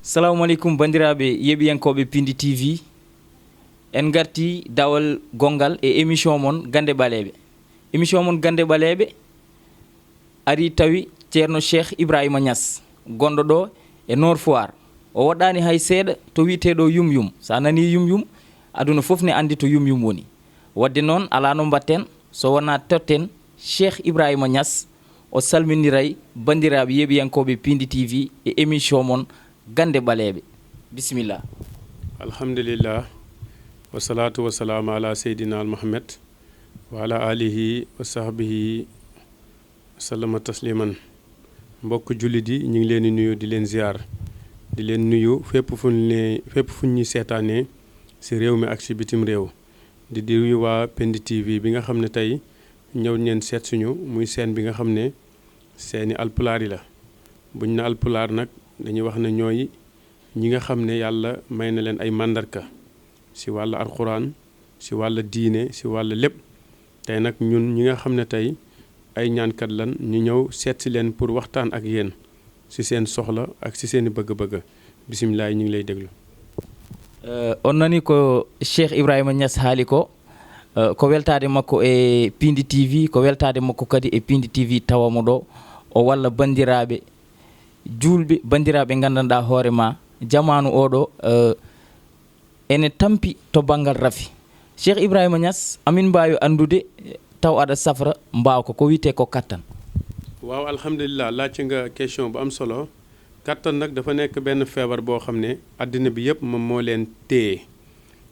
Assalamu alaikum bandiraɓe yeɓiyankoɓe Pindi TV. En garti dawal gongal e émission mon Gande Baleɓe. Émission mon Gande Baleɓe ari tawi ceerno Cheikh Ibrahima Niass gonɗo ɗo e Nord Foire. O waɗani hay seeɗa to witeɗo yum sa nani yum aduna fof ne andi to yum woni. Wadde noon ala no mbatten so wona totten Cheikh Ibrahima Niass o salminiray bandiraɓe yeɓiyankoɓe Pindi TV e émission mon Gande Baleɓe. Bismillah. Alhamdulillah wassalatu wassalamu ala seydina Muhammad wa ala alihi wa sahbihi sallama tasliman. Mbokk jullit yi ñu ngi leen di nuyu di leen ziar di leen nuyu fépp fu ñu seetaanee si réew mi ak si bitim réew di nuyu waa Pindi TV bi nga xam ne tey ñëw ñeen seet suñu muy seen bi nga xam ne seeni alpulaar yi la. buñ na alpulaar nag dañuy wax ne ñooy ñi nga xam ne yàlla may na leen ay màndarka si wàllu alxuraan si wàllu diine si wàllu lépp. tey nag ñun ñi nga xam ne tey ay ñaankat lan ñu ñëw seet si leen pour waxtaan ak yéen si seen soxla ak si seeni bëgg-bëgg. Bisimilah ñu ngi lay déglu. On nani ko Cheikh Ibrahima Niass haali ko ko weltade makko e Pindi TV ko weltade makko kadi e Pindi TV tawamo ɗo o walla bandiraɓe julɓe bandiraɓe gandanɗa hoore ma jamanu oɗo ene tampi to banggal rafi. Cheikh Ibrahima Niass amin mbawi andude taw aɗa safra mbawko ko wiyete ko kattan. waaw alhamdulilah laajte nga question bu am solo. kattan nag dafa nekk benn feebar boo xam ne àddina bi yëpp moom moo leen téye.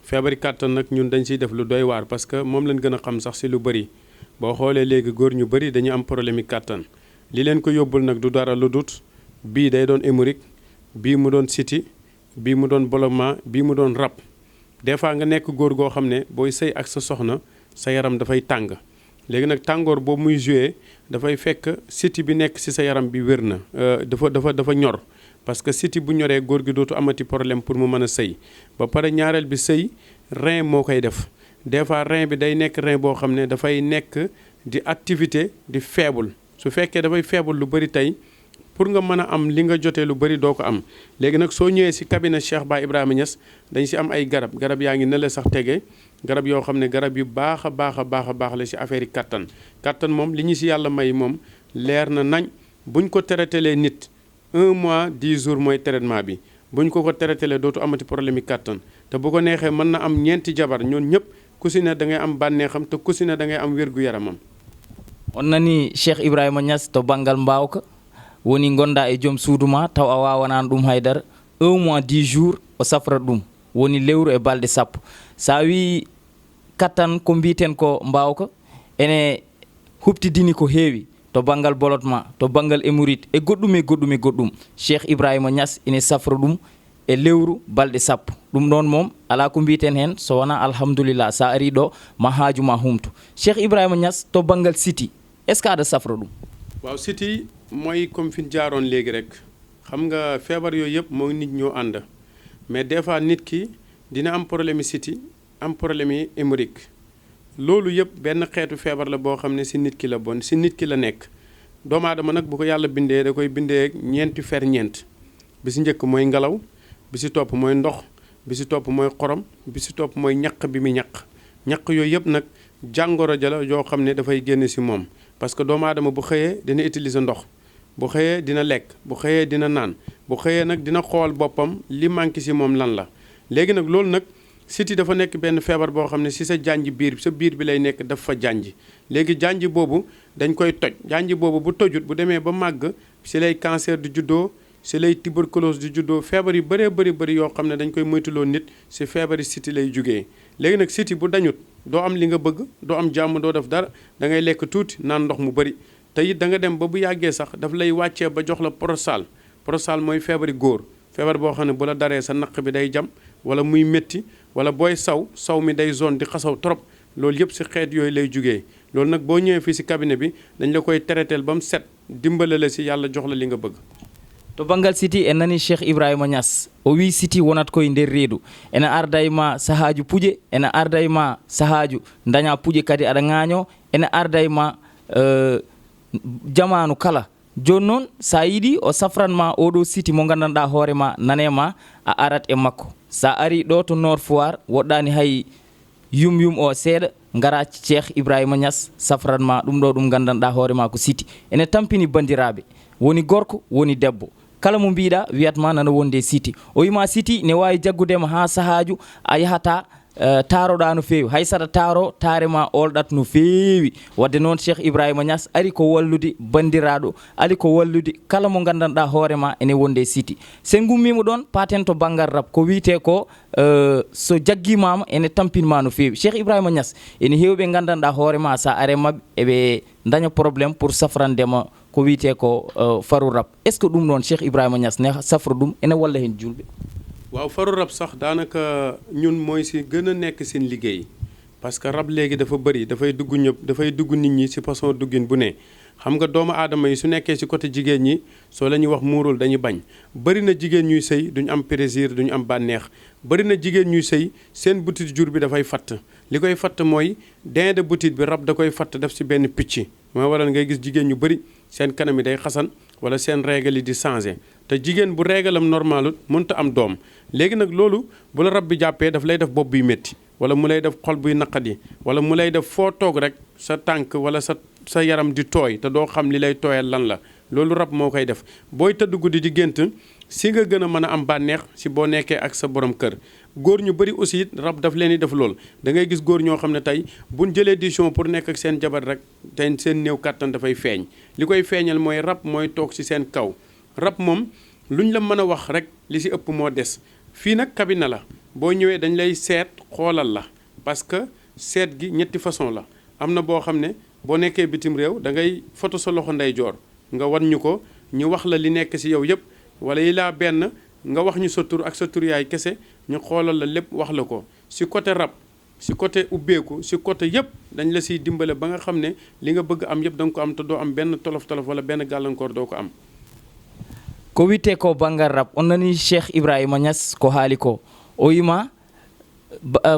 feebari kattan nag ñun dañ siy def lu doy waar parce que moom lañ gën a xam sax si lu bëri boo xoolee léegi góor ñu bëri dañu am problème yi kattan li leen ko yóbbul nag du dara lu dut bii day doon hémorroïde bii mu doon siti bii mu doon ballonnement bii mu doon rab. des fois nga nekk góor goo xam ne booy sëy ak sa soxna sa yaram dafay tàng léegi nag tàngoor boobu muy joué dafay fekk siti bi nekk ci sa yaram bi wér na dafa ñor parce que siti bu ñoree góor gi dootu amati problème pour mu mën a sëy ba pare ñaareel bi sëy rein moo koy def des fois rein bi day nekk rein boo xam ne dafay nekk di activité di faible su fekkee dafay faible lu bëri tey pour nga mën a am li nga jotee lu bëri doo ko am. léegi nag soo ñëwee ci cabinet Cheikh Baye Ibrahima Niass dañ ci am ay garab yaa ngi ne la sax tege garab yoo xam ne garab yu baax a baax la ci affaire yi kattan moom li ñu ci yàlla may moom leer na nañ buñ ko traitelee nit 1 mois 10 jours mooy traitement bi buñ ko traitelee dootu amati problème yi kattan te bu ko neexee mën na am ñeenti jabar ñoon ñëpp ku ci ne da ngay am bànneexam te ku ci ne da ngay am wér-gu-yaramam. on nani Cheikh Ibrahima Niass to banggal mbawka woni gonda e joom suudu ma taw a wawanano ɗum haydara 1 mois 10 jours o safra ɗum woni lewru e balɗe sappo sa wi kattan ko mbiten ko mbawka ene huptidini ko heewi to banggal ballottement to banggal hémorroïde e goɗɗum Cheikh Ibrahima Niass ene safra ɗum e lewru balɗe sappo ɗum ɗon moom ala ko mbiten hen so wona alhamdulillah sa ari ɗo ma haaju ma humto. Cheikh Ibrahima Niass to banggal siti est ce que aɗa safra ɗum. waaw siti mooy comme fi ñu jaaroon léegi rek xam nga feebar yooyu yëpp mooy nit ñoo ànd mais des fois nit ki dina am problème yi siti am problème yi hémorroïde loolu yëpp benn xeetu feebar la boo xam ne ci nit ki la bon ci nit ki la nekk. doomu aadama nag bu ko yàlla bindee da koy bindee ñeenti ferñeent bi ci njëkk mooy ngelaw bi ci topp mooy ndox bi ci topp mooy xorom bi ci topp mooy ñaq bi mu ñaq yooyu yëpp nag jàngoro ja la yoo xam ne dafay génn ci moom parce que doomu aadama bu xëyee dina utiliser ndox. bu xëyee dina lekk bu xëyee dina naan bu xëyee nag dina xool boppam li manqué ci moom lan la léegi nag loolu nag siti dafa nekk benn feebar boo xam ne ci sa janj biir sa biir bi lay nekk daf fa janj léegi janj boobu dañ koy toj janj boobu bu tojut bu demee ba màgg ci lay cancer di juddoo ci lay tuberculose di juddoo feebar yu bëree bëri yoo xam ne dañ koy moytuloo nit ci feebari siti lay jugee léegi nag siti bu dañut doo am li nga bëgg doo am jàmm doo def dara da ngay lekk tuuti naan ndox mu bëri te it da nga dem ba bu yàggee sax daf lay wàccee ba jox la prostate mooy feebari góor feebar boo xam ne bu la daree sa naq bi day jam wala muy métti wala booy saw mi day zone di xasaw trop loolu yëpp ci xeet yooyu lay jugee loolu nag boo ñëwee fii ci cabinet bi dañ la koy traiteel ba mu set dimbale la ci yàlla jox la li nga bëgg. to banggal siti en nani Cheikh Ibrahima Niass o wi siti wonat koye nder reedu ene arda e ma sahaju puƴe ene arda e ma sahaju daña puƴe kadi aɗa ŋaaño ene arda e ma jamanu kala joni noon sa yiiɗi o safranma oɗo siti mo gandanɗa hoorema nanema a arat e makko sa ari ɗo to Nord Foire woɗɗani hay yum o seeɗa gara Cheikh Ibrahima Niass safranma ɗum ɗo ɗum gandanɗa hoorema ko siti ene tampini bandiraɓe woni gorko woni debbo kala mo mbiɗa wiyatma nana wonde siti o wima siti ne wawi jaggudema ha sahaju a yahata taroɗa no fewi hay saɗa taro tarema olɗat no fewi wadde noon Cheikh Ibrahima Niass ari ko wallude bandiraɗo ali ko wallude kala mo gandanɗa hoorema ene wonde siti sen gummima ɗon paten to banggal rap ko wiyete ko so jagguimama ene tampinma no fewi Cheikh Ibrahima Niass ene hewɓe gandanɗa hoorema sa are mabɓe eɓe daña probléme pour safrandema ko wiyete ko faru rap est ce que ɗum ɗon Cheikh Ibrahima Niass ne safra ɗum ene walla hen julɓe waaw faru rab sax daanaka ñun mooy si gën a nekk seen liggéey parce que rab léegi dafa bëri dafay dugg ñëpp dafay dugg nit ñi si façon duggin bu ne xam nga doomu aadama yi su nekkee si côté jigéen ñi soo la ñuy wax muurul dañuy bañ bëri na jigéen ñuy sëy duñu am plaisir duñu am bànneex bëri na jigéen ñuy sëy seen butit jur bi dafay fatt li koy fatt mooy din de butit bi rab da koy fatt def si benn picc moo waral ngay gis jigéen ñu bëri seen kanam yi day xasan wala seen règle yi di changé te jigéen bu réglam normalut mënta am doom léegi nag loolu bu la rab bi jàppee daf lay def bopp buy métti wala mu lay def xol buy naqadi wala mu lay def foo toog rek sa tànk wala sa yaram di tooy te doo xam li lay tooyal lan la loolu rab moo koy def booy tëdd guddi di gént si nga gën a mën a am bànneex si boo nekkee ak sa borom kër góor ñu bëri aussi rab daf leen di def lool da ngay gis góor ñoo xam ne tey buñ jëlee décision pour nekk ak seen jabar rek te seen néew kàttan dafay feeñ li koy feeñal mooy rab mooy toog si seen kaw rab moom luñ la mën a wax rek li si ëpp moo des fii nag cabinet la boo ñëwee dañ lay seet xoolal la parce que seet gi ñetti façon la am na boo xam ne boo nekkee bitim réew da ngay foto sa loxo ndeyjoor nga wan ñu ko ñu wax la li nekk si yow yëpp wala yi laa benn nga wax ñu sa tur ak sa tur yaay kese ñu xoolal la lépp wax la ko si côté rab si côté ubbeeku si côté yëpp dañ la siy dimbale ba nga xam ne li nga bëgg am yëpp da nga ko am te doo am benn tolof-tolof wala benn gàllankoor doo ko am ko wiyete ko banggal rap on nani Cheikh Ibrahima Niass ko haali ko o wima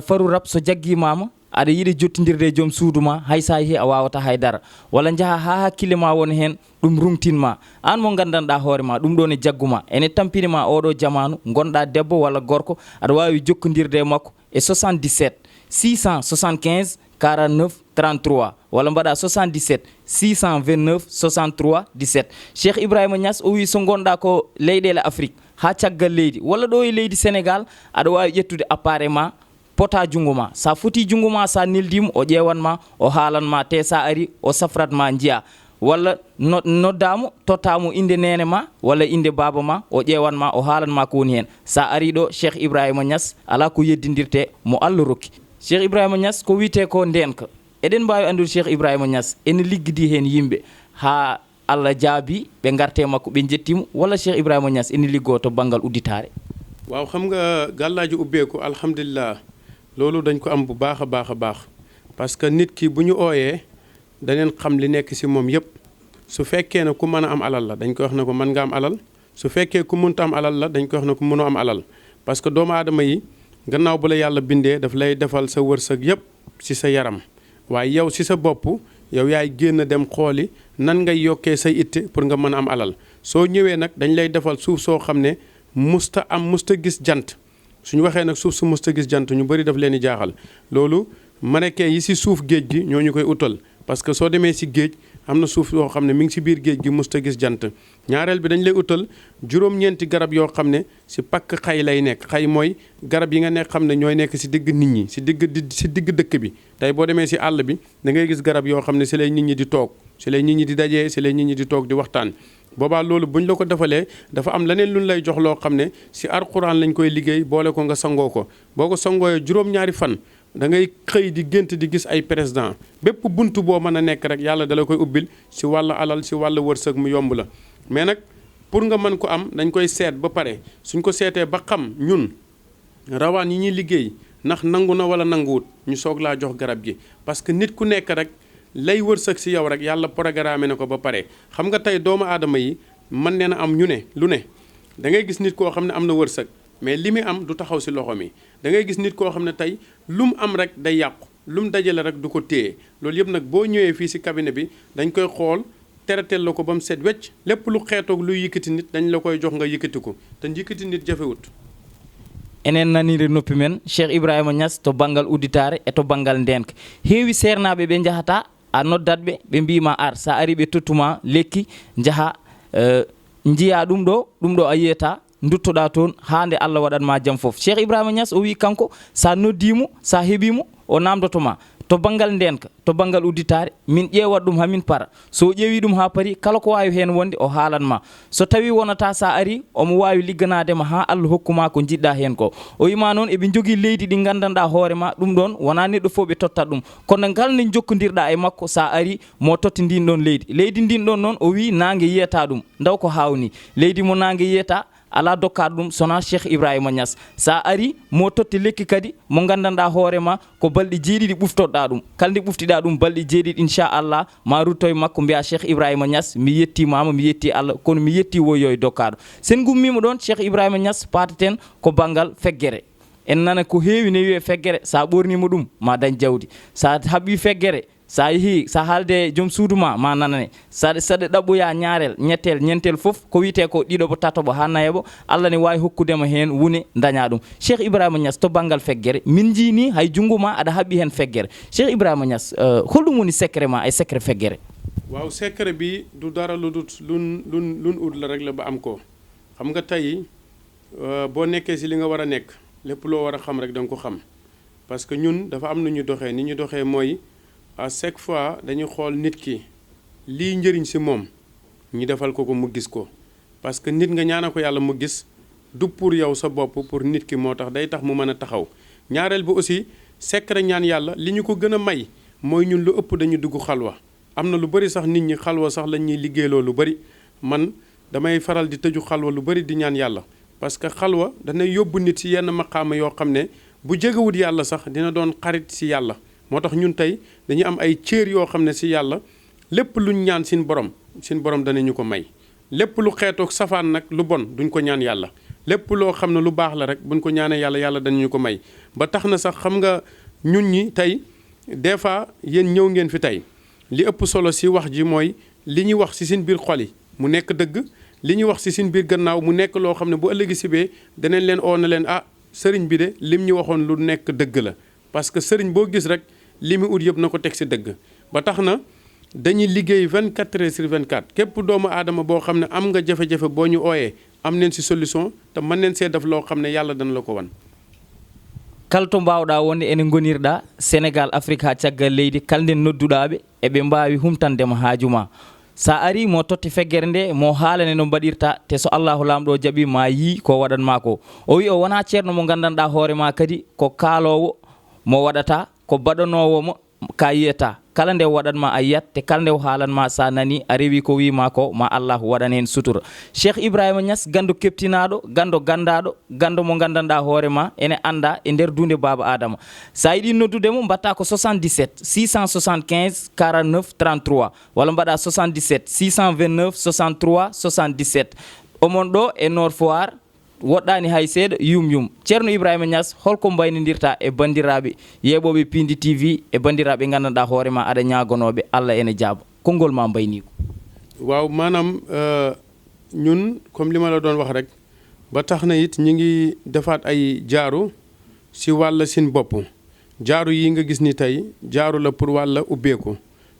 faru rap so jaggimama aɗa yiiɗi jottodirde joom suudu ma hay sa yeehi a wawata haydara walla jaaha ha hakkille ma wona hen ɗum rumtinma an mo gandanɗa hoorema ɗum ɗo ne jagguma ene tampinima oɗo jamanu gonɗa debbo walla gorko aɗa wawi jokkodirde e makko e 77 675 49 33 walla mbaɗa 77 629 63 17 Cheikh Ibrahima Niass o wi so gonɗa ko leyɗele Afrique ha caggal leydi walla ɗo e leydi Sénégal aɗa wawi ƴettude appareil ma pota jungo ma sa foti jungo ma sa neldima o ƴewanma o haalanma te sa ari o safratma jiya walla noddamo tottamo inde nene ma walla inde baba ma o ƴewanma o haalanma ko woni hen sa ari ɗo Cheikh Ibrahima Niass ala ko yeddidirte mo Allah rokki Cheikh Ibrahima Niass ko wiyete ko ndenka eɗen mbawi andude Cheikh Ibrahima Niass ene liggidi hen yimɓe ha Allah jaabi ɓe garte makko ɓe jettimo walla Cheikh Ibrahima Niass ene liggo to banggal udditare waaw xam nga gàllaaji ubbeeku alhamdulilah loolu dañ ko am bu baax a baax a baax parce que nit ki bu ñu ooyee daneen xam li nekk si moom yëpp su fekkee ne ku mën a am alal la dañ koy wax ne ko mën nga am alal su fekkee ku mënta am alal la dañ koy wax ne ko mënoo am alal parce que doomu aadama yi gannaaw bu la yàlla bindee daf lay defal sa wërsëg yëpp si sa yaram waaye yow si sa bopp yow yaay génn dem xooli nan ngay yokkee say itte pour nga mën a am alal soo ñëwee nag dañ lay defal suuf soo xam ne musta gis jant suñu waxee nag suuf su musta gis jant ñu bëri daf leen di jaaxal loolu mannequin yi si suuf géej gi ñoo ñu koy utal parce que soo demee si géej am na suuf yoo xam ne mi ngi si biir géej gi musta gis jant ñaareel bi dañ lay utal juróom-ñeenti garab yoo xam ne si pakk xay lay nekk xay mooy garab yi nga nekk xam ne ñooy nekk si digg nit ñi si digg dëkk bi tey boo demee si àll bi da ngay gis garab yoo xam ne si lay nit ñi di toog si lay nit ñi di dajee si lay nit ñi di toog di waxtaan boobaa loolu buñ la ko defalee dafa am leneen luñ lay jox loo xam ne si alxuraan lañ koy liggéey boole ko nga sangoo ko boo ko sangooyee juróom-ñaari fan da ngay xëy di gént di gis ay président bépp bunt boo mën a nekk rek yàlla dala koy ubbil si wàllu alal si wàllu wërsëg mu yomb la mais nag pour nga mën ko am dañ koy seet ba pare suñ ko seetee ba xam ñun rawaan yi ñuy liggéey ndax nangu na wala nanguwut ñu soog laa jox garab gi parce que nit ku nekk rek lay wërsëg si yow rek yàlla programme na ko ba pare xam nga tey doomu aadama yi mën nee na am ñu ne lu ne da ngay gis nit koo xam ne am na wërsëg mais li muy am du taxaw si loxo mi da ngay gis nit koo xam ne tey lu mu am rek day yàqu lu mu dajale rek du ko téye loolu yëpp nag boo ñëwee fii si cabinet bi dañ koy xool tereteel la ko ba mu set wecc lépp lu xeetoog luy yëkkati nit dañ la koy jox nga yëkkati ko te yëkkati nit jafewut. enen nanire noppi men Cheikh Ibrahima Niass to banggal udditare e to banggal ndenka heewi sernaɓe ɓe jahata a noddatɓe ɓe mbima ar sa ari ɓe tottuma lekki jaha jiya ɗum ɗo a yiyata duttoɗa toon ha nde Allah waɗanma jaam foof. Cheikh Ibrahima Niass o wi kanko sa noddimo sa heeɓimo o namdotoma to banggal ndenka to banggal udditare min ƴeewat ɗum hamin para so ƴeewi ɗum ha paari kala ko wawi hen wonde o haalanma so tawi wonata sa ari omo wawi ligganadema ha Allah hokkuma ko jiɗɗa hen ko. O wima noon eɓe jogui leydi ɗi gandanɗa hoorema ɗum ɗon wona neɗɗo fof ɓe tottat ɗum kono ngal nde jokkodirɗa e makko sa ari mo totti ndin ɗon leydi ndin ɗon noon o wi nangue yiyata ɗum daw ko hawni leydi mo nangue yiyata ala dokkaɗo ɗum sona Cheikh Ibrahima Niass sa ari mo totti lekki kadi mo gandanɗa hoorema ko balɗe jeeɗiɗi ɓuftoɗɗa ɗum kala nde ɓuftiɗa ɗum balɗe jeeɗiɗi inchallah ma ruttoye makko mbiya Cheikh Ibrahima Niass mi yettimama mi yetti Allah kono mi yetti woyyo e dokkaɗo. Sen gummima ɗon Cheikh Ibrahima Niass pataten ko banggal feggere en nana ko heewi ne wiye feggere sa ɓornima ɗum ma dañ jawdi sa haɓɓi feggere sa yeehi sa haalde joom suudu ma nanane saɗa ɗaɓɓoya ñaarel ñettel ñentel fof ko wiyete ko ɗiɗoɓo tatoɓo ha nayoɓo Allah ne wawi hokkudema hen wune daña ɗum. Cheikh Ibrahima Niass to banggal feggere min jini hay junggo ma aɗa haɓɓi hen feggere Cheikh Ibrahima Niass holɗum woni secret ma e secret feggere? waaw secret bi du dara lu dut lun ut la rek la ba am ko xam nga tey boo nekkee si li nga war a nekk lépp loo war a xam rek da nga ko xam parce que ñun dafa am nu ñu doxee ni ñu doxee mooy à chaque fois dañuy xool nit ki lii njëriñ si moom ñu defal ko mu gis ko parce que nit nga ñaana ko yàlla mu gis du pour yow sa bopp pour nit ki moo tax day tax mu mën a taxaw. ñaareel bi aussi secret ñaan yàlla li ñu ko gën a may mooy ñun lu ëpp dañu dugg xalwa am na lu bëri sax nit ñi xalwa sax lañ ñuy liggéeyloo lu bëri man damay faral di tëju xalwa lu bëri di ñaan yàlla parce que xalwa dana yóbbu nit si yenn maqaama yoo xam ne bu jegewut yàlla sax dina doon xarit si yàlla. moo tax ñun tey dañu am ay cër yoo xam ne si yàlla lépp luñ ñaan sin borom danañu ko may lépp lu xeetoog safaan nag lu bon duñ ko ñaan yàlla lépp loo xam ne lu baax la rek buñ ko ñaanee yàlla danañu ko may. ba tax na sax xam nga ñun ñi tey des fois yéen ñëw ngeen fi tey li ëpp solo si wax ji mooy li ñuy wax si seen biir xol yi mu nekk dëgg li ñuy wax si seen biir gannaaw mu nekk loo xam ne bu ëllëgi si bee danañ leen oo na leen sëriñ bi de lim ñu waxoon lu nekk dëgg la parce que sëriñ boo gis rek li mu ut yëpp na ko teg si dëgg. ba tax na dañuy liggéey 24 heures sur 24 képp doomu aadama boo xam ne am nga jafe-jafe boo ñu ooyee am neen si solution te mën neen see def loo xam ne yàlla dana la ko wan. kala to mbawɗa wonde ene gonirɗa Sénégal Afrique ha caggal leydi kalden nodduɗaɓe eɓe mbawi humtandema haajuma sa ari mo totti feggere nde mo haalane no mbaɗirta te so Allahu lamɗo jaaɓi ma yi ko waɗanma ko o wi o wona ceerno mo gandanɗa hoorema kadi ko kaalowo mo waɗata ko baɗanowomo ka yiyata kala nde waɗanma a yiyat te kala nde haalanma sa nani a rewi ko wima ko ma Allahu waɗan hen sutura. Cheikh Ibrahima Niass gando keptinaɗo gando gandaɗo gando mo gandanɗa hoorema ene anda e nder dunde baba adama sa yiɗi noddudemo mbatta ko 77 675 49 33 walla mbaɗa 77 629 63 77 omon ɗo e Nord Foire woɗɗani hay seeɗa yum ceerno Ibrahima Niass holko mbaynodirta e bandiraɓe yeɓoɓe Pindi TV e bandiraɓe gandanɗa hoorema aɗa ñagonoɓe Allah ene jaaba konngol ma mbayni ko waaw maanaam ñun comme li ma la doon wax rek ba tax na it ñi ngi defaat ay jaaru si wàll sin bopp jaaru yi nga gis ni tey jaaru la pour wàlla ubbeeku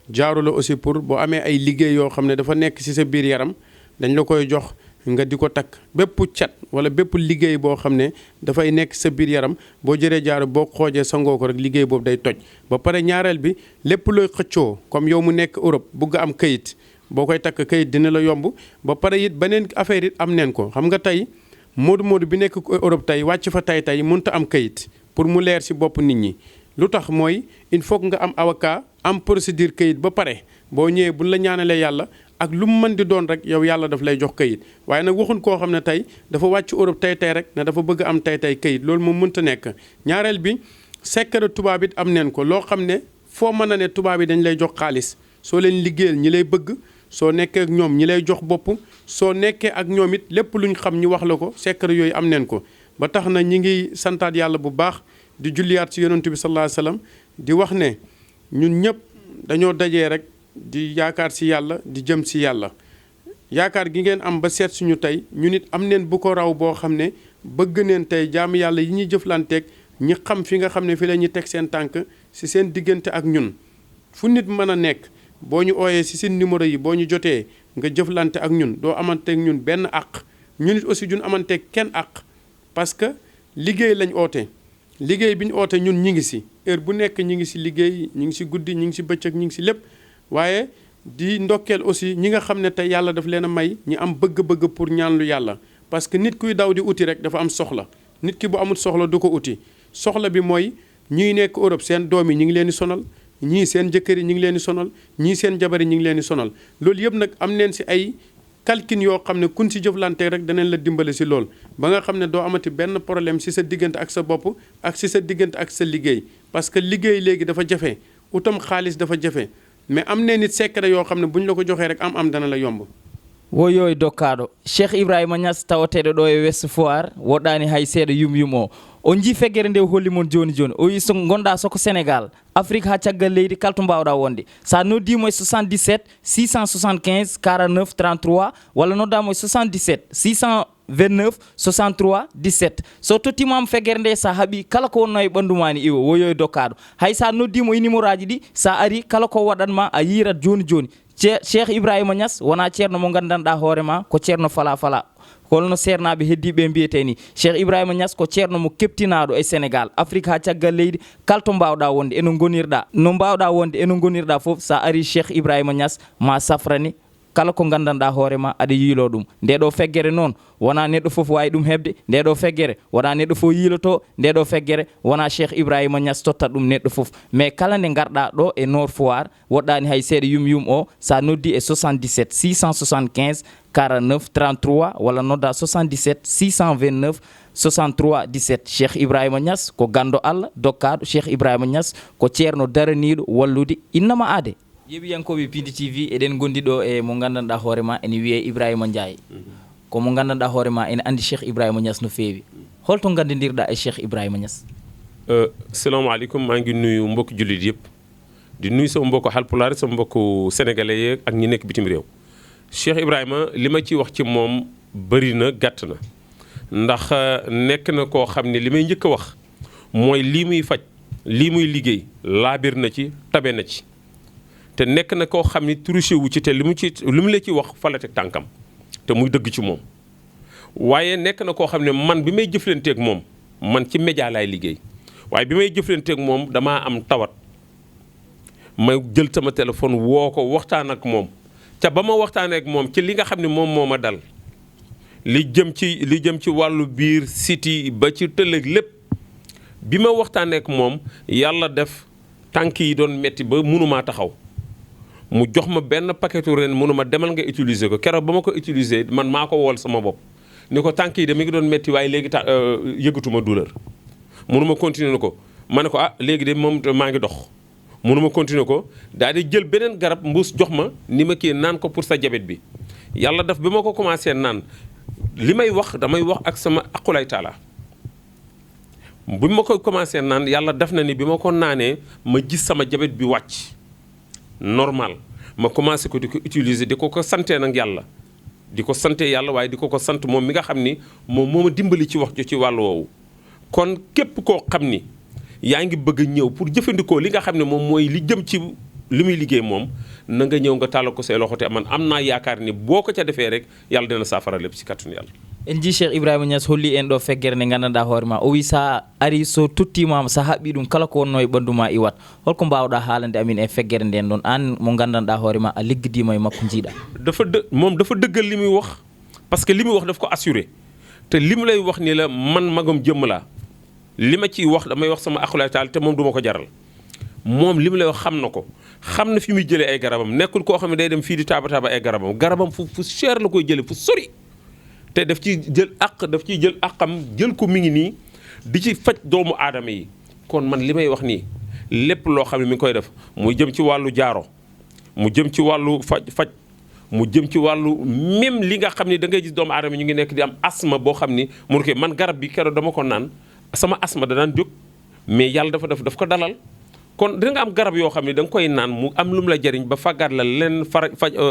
jaaru la aussi pour boo amee ay liggéey yoo xam ne dafa nekk si sa biir yaram dañ la koy jox nga di ko takk bépp cat wala bépp liggéey boo xam ne dafay nekk sa biir yaram boo jëree jaaru boo xoojee sangoo ko rek liggéey boobu day toj. ba pare ñaareel bi lépp looy xëccoo comme yow mu nekk Europe bugg am kayit boo koy takk kayit dina la yomb ba pare it beneen affaire it am neen ko xam nga tey moodu bi nekk Europe tey wàcc fa tey mënut a am kayit pour mu leer si bopp nit ñi. lu tax mooy il faut nga am avocat am procédure kayit ba pare boo ñëwee buñ la ñaanalee yàlla. ak lu mu mën di doon rek yow yàlla daf lay jox kayit waaye nag waxuñ koo xam ne tey dafa wàcc Europe tey rek ne dafa bëgg am tey kayit loolu moom mënta nekk. ñaareel bi secret tubaab it am neen ko loo xam ne foo mën a ne tubaab yi dañ lay jox xaalis soo leen liggéeyal ñi lay bëgg soo nekkee ak ñoom ñi lay jox bopp soo nekkee ak ñoom it lépp luñ xam ñu wax la ko secret yooyu am neen ko. ba tax na ñi ngi santaat yàlla bu baax di julliyaat ci yonent bi sallallahu alayhi wasallam di wax ne ñun ñëpp dañoo dajee rek di yaakaar si yàlla di jëm si yàlla yaakaar gi ngeen am ba seet suñu tey ñu nit am neen bu ko raw boo xam ne bëgg neen tey jaamu yàlla yi ñuy jëflanteeg ñi xam fi nga xam ne fi la ñuy teg seen tànk si seen diggante ak ñun fu nit mën a nekk boo ñu ooyee si seen numéro yi boo ñu jotee nga jëflante ak ñun doo amanteeg ñun benn àq ñu nit aussi duñ amanteeg kenn àq parce que liggéey lañ oote liggéey bi ñu oote ñun ñi ngi si heure bu nekk ñi ngi si liggéey ñi ngi si guddi ñi ngi si bëccëg ñi ngi si lépp waaye di ndokkeel aussi ñi nga xam ne tey yàlla daf leen a may ñi am bëgg-bëgg pour ñaan lu yàlla parce que nit kuy daw di uti rek dafa am soxla nit ki bu amul soxla du ko uti soxla bi mooy ñuy nekk Europe seen doom yi ñi ngi leen di sonal ñii seen jëkkër yi ñi ngi leen di sonal ñii seen jabar yi ñi ngi leen di sonal loolu yëpp nag am neen si ay calcul yoo xam ne kun si jëflante rek danañ la dimbale si lool ba nga xam ne doo amati benn problème si sa diggante ak sa bopp ak si sa diggante ak sa liggéey parce que liggéey léegi dafa jafe utam xaalis dafa jafe mais am ne nit secret yoo xam ne bu ñu la ko joxee rek am dana la yomb woyoy dokkaɗo Cheikh Ibrahima Niass tawateɗo ɗo e West Foire woɗɗani hay seeɗa yum o on jii feggere nde holli mon joni o wi so gonɗa soko Sénégal Afrique ha caggal leydi kala to mbawɗa wonde sa noddimo e 77 675 49 33 walla noddamo e 77 629 63 17 so tottimama feggere nde sa haaɓi kala ko wonno e ɓanduma ni iwo woyoy dokkaɗo hay sa noddimo e numéro aji ɗi sa ari kala ko waɗatma a yirat joni Cheikh Ibrahima Niass wona ceerno mo gandanɗa hoorema ko ceerno fala holno sernaɓe heddiɓe mbiyete ni Cheikh Ibrahima Niass ko ceerno mo keptinaɗo e Sénégal Afrique ha caggal leydi kala to mbawɗa wonde eno gonirɗa foof sa ari Cheikh Ibrahima Niass ma safrani kala ko gandanɗa hoorema aɗa yiilo ɗum nde ɗo feggere noon wona neɗɗo foof wawi ɗum hebde nde ɗo feggere wona neɗɗo fof yiiloto nde ɗo feggere wona Cheikh Ibrahima Niass totta ɗum neɗɗo foof mais kala nde garɗa ɗo e Nord Foire woɗɗani hay seeɗa yum o sa noddi e 77 675 49 33 walla nodda 77 629 63 17 Cheikh Ibrahima Niass ko gando Allah dokkaɗo Cheikh Ibrahima Niass ko ceerno daraniɗo wallude innama aade yeɓiyankoɓe Pindi TV eɗen gondi ɗo e mo gandanɗa hoorema ene wiye Ibrahima Ndiaye ko mo gandanɗa hoorema ene andi Cheikh Ibrahima Niass no feewi holto gandidirɗa e Cheikh Ibrahima Niass salamu aleykum maa ngi nuyu mbokk jullit yëpp di nuyu sama mbokk Halpulaar sama mbokk sénégalais yeeg ak ñi nekk bitim réew Cheikh Ibrahima li ma ciy wax ci moom bëri na gàtt na ndax nekk na koo xam ne li may njëkk a wax mooy lii muy faj lii muy liggéey laabir na ci tabe na ci te nekk na koo xam ni triché wu ci te li mu la ci wax fa la teg tànkam te muy dëgg ci moom waaye nekk na koo xam ne man bi may jëflanteeg moom man ci média laay liggéey waaye bi may jëflanteeg moom damaa am tawat ma jël sama téléphone woo ko waxtaan ak moom te ba ma waxtaanee ak moom ci li nga xam ne moom moo ma dal li jëm ci wàllu biir siti ba ci tëllëg lépp bi ma waxtaanee ak moom yàlla def tànk yi doon metti ba mënumaa taxaw mu jox ma benn paquetu ren mënuma demal nga utiliser ko keroog ba ma ko utiliser man maa ko wool sama bopp ni ko tànk yi de mi ngi doon metti waaye léegi yëgatuma douleur mënuma continuer ko ma ne ko léegi de moom maa ngi dox mënuma continuer ko daal di jël beneen garab mbuus jox ma ni ma kii naan ko pour sa diabète bi yàlla def bi ma ko commencé naan li may wax damay wax ak sama aqulay taala bi ma ko commencé naan yàlla def na ni bi ma ko naanee ma gis sama diabète bi wàcc normal ma commencé ko di ko utiliser di ko santee nag yàlla di ko sante yàlla waaye di ko sant moom mi nga xam ni moom moo ma dimbali ci wax ci wàllu woowu kon képp koo xam ni yaa ngi bëgg a ñëw pour jëfandikoo li nga xam ne moom mooy li jëm ci li muy liggéey moom na nga ñëw nga tàllal ko say loxo te man am naa yaakaar ni boo ko ca defee rek yàlla dina saafara lépp ci kàttanu yàlla. en ji Cheikh Ibrahima Niass holli en ɗo feggere nde gandanɗa hoorema o wi sa ari so tottimama sa haɓɓi ɗum kala ko wonno e ɓanduma iwat holko mbawɗa haalande amin e feggere nden ɗon an mo gandanɗa hoorema a liggodima e makko jiiɗa moom dafa dëggal li muy wax parce que li muy wax daf ko assuré te li mu lay wax ni la man magam jëmm laa li ma ciy wax damay wax sama akulaay taal te moom du ma ko jaral moom li mu lay wax xam na ko xam na fi muy jëlee ay garabam nekkul koo xam ne day dem fii di taaba ay garabam fu cher la koy jëlee fu sori te daf ciy jël àqam jël ko mi ngi nii di ci faj doomu aadama yi kon man li may wax nii lépp loo xam ne mi ngi koy def muy jëm ci wàllu jaaro mu jëm ci wàllu faj mu jëm ci wàllu même li nga xam ne da ngay gis doomu aadama ñu ngi nekk di am asma boo xam ni mun ko man garab bi keroog dama ko naan sama asma da daan jóg mais yàlla daf ko dalal kon dina nga am garab yoo xam ne da nga koy naan mu am lu mu la jariñ ba fagaat la leneen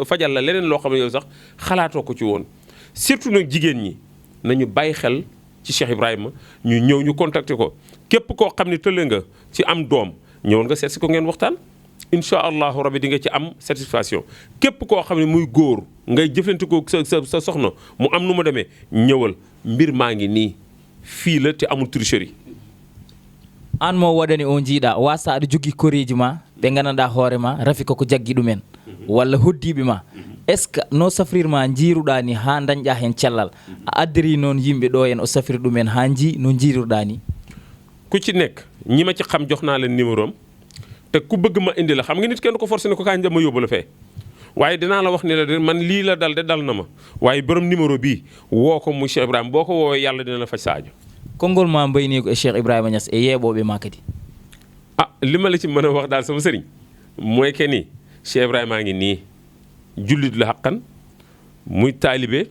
fajal la leneen loo xam ne yow sax xalaatoo ko ci woon surtout nag jigéen ñi nañu bàyyi xel ci Cheikh Ibrahima ñu ñëw ñu contacter ko képp koo xam ne tële nga ci am doom ñëwoon nga seet si ko ngeen waxtaan incha allahu rabi di nga ci am satisfaction képp koo xam ne muy góor ngay jëflante ko sa soxna mu am nu mu demee ñëwal mbir maa ngi nii fii la te amul tricherie. an mo waɗani o jiiɗa wasa aɗa jogui koreji ma ɓe gandanɗa hoore ma rafi koko jaggi ɗumen walla hoddiɓe ma est ce que no safrirma jiiruɗa ni ha dañƴa hen cellal a addiri noon yimɓe ɗo en o safri ɗumen ha ji no jiiruɗa ni ku ci nekk ñi ma ci xam jox naa leen numéro am te ku bëgg ma indi la xam nga nit kenn ko forcé ne ko kañ dama yóbbu la fee waaye dinaa la wax ni la de man lii la dal de dal na ma waaye borom numéro bii woo ko mu Cheikh Ibrahima boo ko woowee yàlla dina la faj saajo konngol ma mbayni ko e Cheikh Ibrahima Niass e yeeɓoɓe ma kadi li ma la ci mën a wax daal sama sëriñ mooy que ni Cheikh Ibrahima ngi nii jullit la xaqan muy taalibe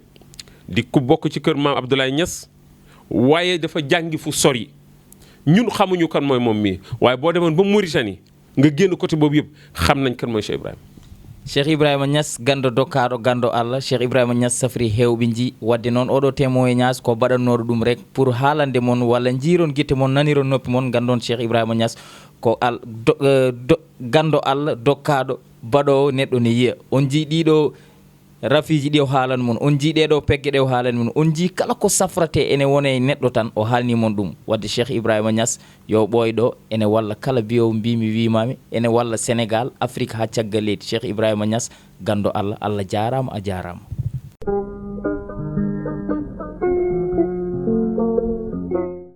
di ku bokk ci kër maam Abdoulaye Niass waaye dafa jàngi fu sori ñun xamuñu kan mooy moom mii waaye boo demoon ba Mauritanie nga génn côté boobu yëpp xam nañ kan mooy Cheikh Ibrahima. Cheikh Ibrahima Niass gando dokkaɗo gando Allah Cheikh Ibrahima Niass safri hewɓe ji wadde noon oɗo témoignage ko baɗannoɗo ɗum rek pour haalande moon walla jiiron guitte moon naniron noppi moon gandon Cheikh Ibrahima Niass ko gando Allah dokkaɗo baɗowo neɗɗo ne yiya on jii ɗiɗo rafiji ɗi o haalan mon on jii ɗeɗo pegge ɗe o haalan mon on jii kala ko safrate ene wone neɗɗo tan o haalni mon ɗum wadde Cheikh Ibrahima Niass yo ɓooyɗo ene walla kala biyowo mbimi wimami ene walla Sénégal Afrique ha caggal leydi Cheikh Ibrahima Niass gando Allah Allah jarama a jarama